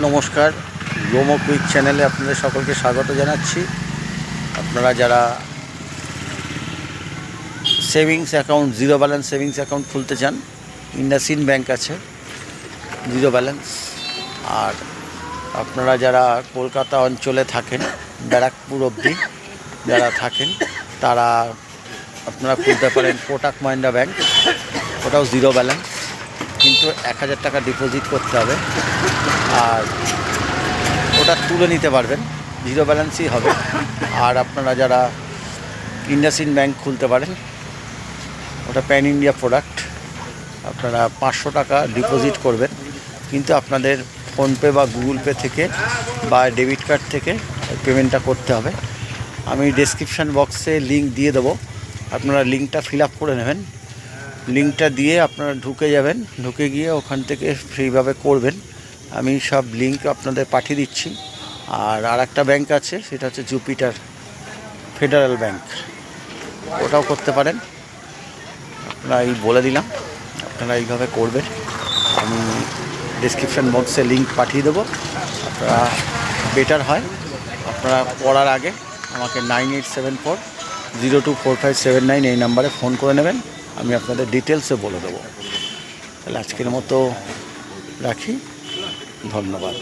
নমস্কার, গ্রোমো কুইক চ্যানেলে আপনাদের সকলকে স্বাগত জানাচ্ছি। আপনারা যারা savings account, zero balance savings account খুলতে চান, ইন্ডাসইন্ড ব্যাংক আছে জিরো ব্যালেন্স। আর আপনারা যারা কলকাতা অঞ্চলে থাকেন, ব্যারাকপুর অবধি যারা থাকেন, তারা আপনারা খুলতে পারেন কোটাক মাহিন্দ্রা ব্যাংক। ওটাও জিরো ব্যালেন্স, কিন্তু 1000 টাকা ডিপোজিট করতে হবে। আর ওটা তুলে নিতে পারবেন, জিরো ব্যালেন্সই হবে। আর আপনারা যারা ইন্ডাসইন্ড ব্যাংক খুলতে পারেন, ওটা প্যান ইন্ডিয়া প্রোডাক্ট। আপনারা 500 টাকা ডিপোজিট করবেন, কিন্তু আপনাদের ফোনপে বা গুগল পে থেকে বা ডেবিট কার্ড থেকে পেমেন্টটা করতে হবে। আমি ডেসক্রিপশান বক্সে লিঙ্ক দিয়ে দেবো, আপনারা লিঙ্কটা ফিল আপ করে নেবেন। লিঙ্কটা দিয়ে আপনারা ঢুকে যাবেন, ঢুকে গিয়ে ওখান থেকে ফ্রিভাবে করবেন। আমি সব লিঙ্ক আপনাদের পাঠিয়ে দিচ্ছি। আর একটা ব্যাংক আছে, সেটা হচ্ছে জুপিটার ফেডারেল ব্যাংক, ওটাও করতে পারেন। আপনারা বলে দিলাম, আপনারা এইভাবে করবেন। আমি ডেসক্রিপশান বক্সে লিঙ্ক পাঠিয়ে দেবো। আপনারা বেটার হয় আপনারা করার আগে আমাকে 9874024579 এই নাম্বারে ফোন করে নেবেন। আমি আপনাদের ডিটেলসে বলে দেবো। তাহলে আজকের মতো রাখি, ধন্যবাদ।